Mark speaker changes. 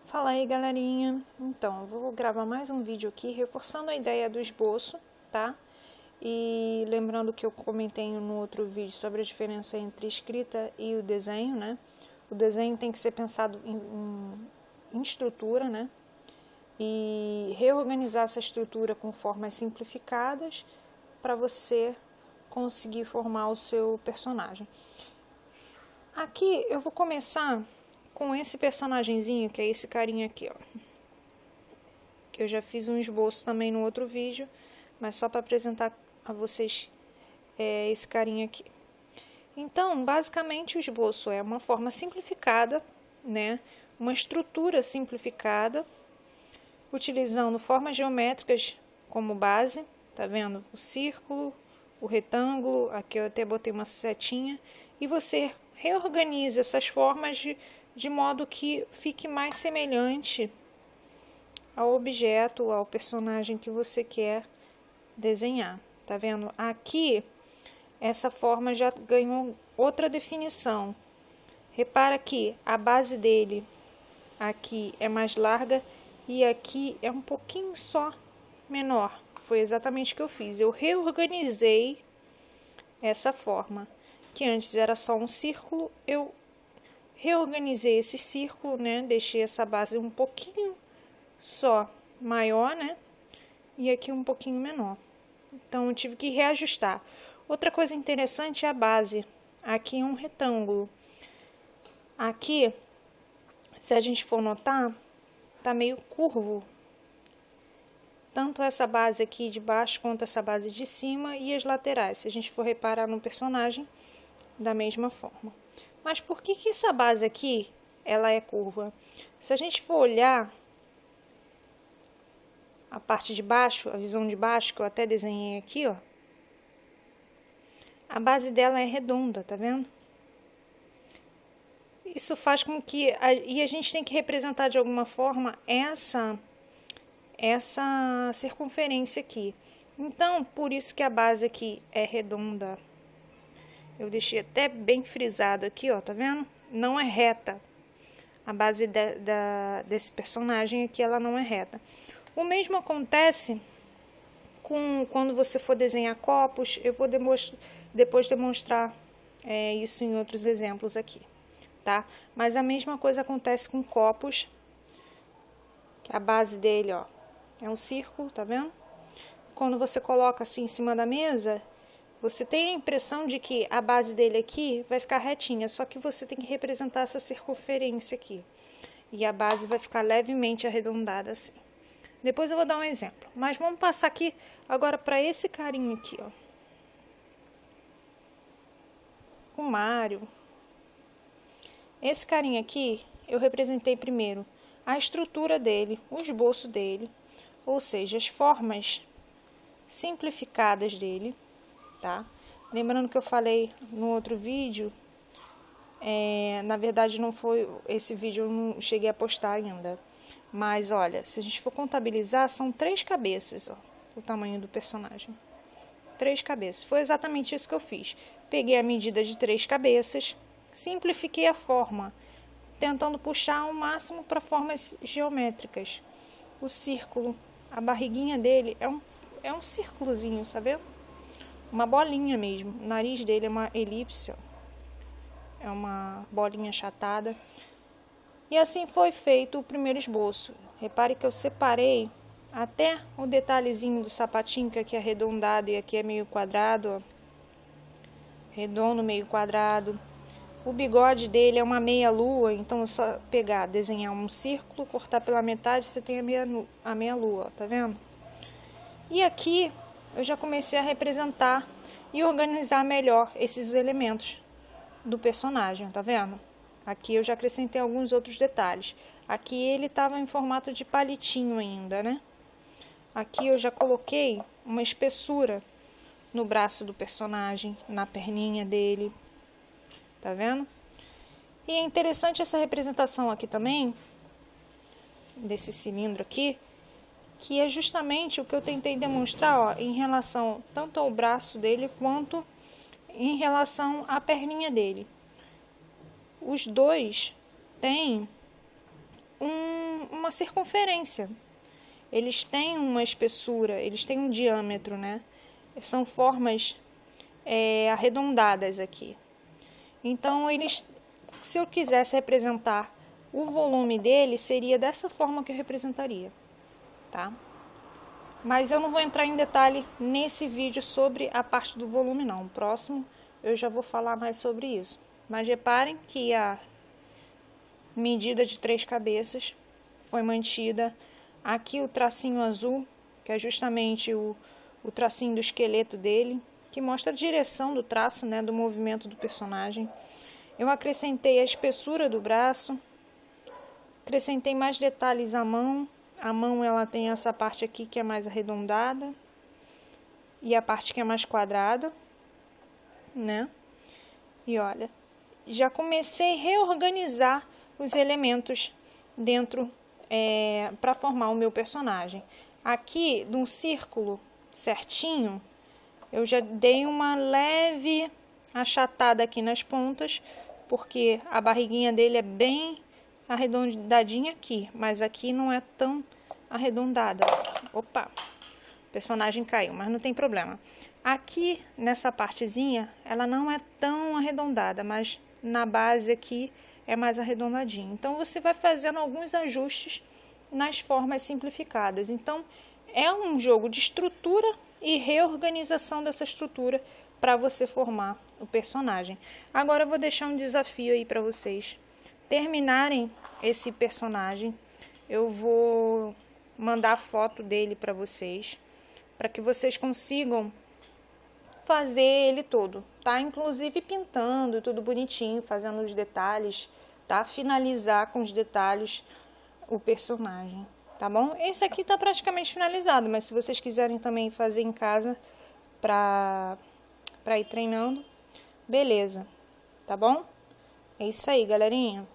Speaker 1: Fala aí, galerinha. Então, eu vou gravar mais um vídeo aqui reforçando a ideia do esboço, tá? E lembrando que eu comentei no outro vídeo sobre a diferença entre escrita e o desenho, né? O desenho tem que ser pensado em estrutura, né? E reorganizar essa estrutura com formas simplificadas para você conseguir formar o seu personagem. Aqui eu vou começar com esse personagemzinho, que é esse carinha aqui, ó. Que eu já fiz um esboço também no outro vídeo, mas só para apresentar a vocês esse carinha aqui. Então, basicamente o esboço é uma forma simplificada, né? Uma estrutura simplificada, utilizando formas geométricas como base, tá vendo? O círculo, o retângulo, aqui eu até botei uma setinha, e você reorganiza essas formas de modo que fique mais semelhante ao objeto, ao personagem que você quer desenhar. Tá vendo? Aqui, essa forma já ganhou outra definição. Repara que a base dele aqui é mais larga e aqui é um pouquinho só menor. Foi exatamente o que eu fiz. Eu reorganizei essa forma, que antes era só um círculo, eu reorganizei esse círculo, né? Deixei essa base um pouquinho só maior, né? E aqui um pouquinho menor. Então eu tive que reajustar. Outra coisa interessante é a base. Aqui é um retângulo. Aqui, se a gente for notar, tá meio curvo. Tanto essa base aqui de baixo quanto essa base de cima e as laterais. Se a gente for reparar no personagem, da mesma forma. Mas por que essa base aqui, ela é curva? Se a gente for olhar a parte de baixo, a visão de baixo, que eu até desenhei aqui, ó. A base dela é redonda, tá vendo? Isso faz com que... E a gente tem que representar de alguma forma essa circunferência aqui. Então, por isso que a base aqui é redonda. Eu deixei até bem frisado aqui, ó, tá vendo? Não é reta. A base desse personagem aqui, ela não é reta. O mesmo acontece quando você for desenhar copos. Eu vou depois demonstrar isso em outros exemplos aqui, tá? Mas a mesma coisa acontece com copos. A base dele, ó, é um círculo, tá vendo? Quando você coloca assim em cima da mesa, você tem a impressão de que a base dele aqui vai ficar retinha, só que você tem que representar essa circunferência aqui. E a base vai ficar levemente arredondada assim. Depois eu vou dar um exemplo. Mas vamos passar aqui agora para esse carinha aqui, ó. O Mário. Esse carinha aqui, eu representei primeiro a estrutura dele, o esboço dele, ou seja, as formas simplificadas dele, tá? Lembrando que eu falei no outro vídeo, na verdade não foi esse vídeo, eu não cheguei a postar ainda. Mas olha, se a gente for contabilizar, são 3 cabeças, ó, o tamanho do personagem. 3 cabeças. Foi exatamente isso que eu fiz. Peguei a medida de 3 cabeças, simplifiquei a forma, tentando puxar ao máximo para formas geométricas. O círculo, a barriguinha dele é um círculozinho, sabe? Uma bolinha mesmo. O nariz dele é uma elipse, ó. É uma bolinha achatada. E assim foi feito o primeiro esboço. Repare que eu separei até o detalhezinho do sapatinho, que aqui é arredondado e aqui é meio quadrado, ó. Redondo, meio quadrado. O bigode dele é uma meia lua, então é só pegar, desenhar um círculo, cortar pela metade, você tem a meia lua, ó, tá vendo? E aqui eu já comecei a representar e organizar melhor esses elementos do personagem, tá vendo? Aqui eu já acrescentei alguns outros detalhes. Aqui ele estava em formato de palitinho ainda, né? Aqui eu já coloquei uma espessura no braço do personagem, na perninha dele, tá vendo? E é interessante essa representação aqui também, desse cilindro aqui, que é justamente o que eu tentei demonstrar, ó, em relação tanto ao braço dele quanto em relação à perninha dele. Os dois têm uma circunferência. Eles têm uma espessura, eles têm um diâmetro, né? São formas arredondadas aqui. Então, se eu quisesse representar o volume dele, seria dessa forma que eu representaria, tá? Mas eu não vou entrar em detalhe nesse vídeo sobre a parte do volume, não. No próximo eu já vou falar mais sobre isso. Mas reparem que a medida de 3 cabeças foi mantida. Aqui o tracinho azul, que é justamente o tracinho do esqueleto dele, que mostra a direção do traço, né, do movimento do personagem. Eu acrescentei a espessura do braço, acrescentei mais detalhes à mão. A mão ela tem essa parte aqui que é mais arredondada e a parte que é mais quadrada, né? E olha, já comecei a reorganizar os elementos dentro para formar o meu personagem. Aqui, de um círculo certinho, eu já dei uma leve achatada aqui nas pontas, porque a barriguinha dele é bem arredondadinha aqui, mas aqui não é tão arredondada. Opa, o personagem caiu, mas não tem problema. Aqui, nessa partezinha, ela não é tão arredondada, mas na base aqui é mais arredondadinha. Então, você vai fazendo alguns ajustes nas formas simplificadas. Então, é um jogo de estrutura e reorganização dessa estrutura para você formar o personagem. Agora, eu vou deixar um desafio aí para vocês terminarem esse personagem. Eu vou mandar a foto dele para vocês, para que vocês consigam fazer ele todo, tá? Inclusive pintando tudo bonitinho, fazendo os detalhes, tá? Finalizar com os detalhes o personagem, tá bom? Esse aqui tá praticamente finalizado, mas se vocês quiserem também fazer em casa para ir treinando, beleza, tá bom? É isso aí, galerinha.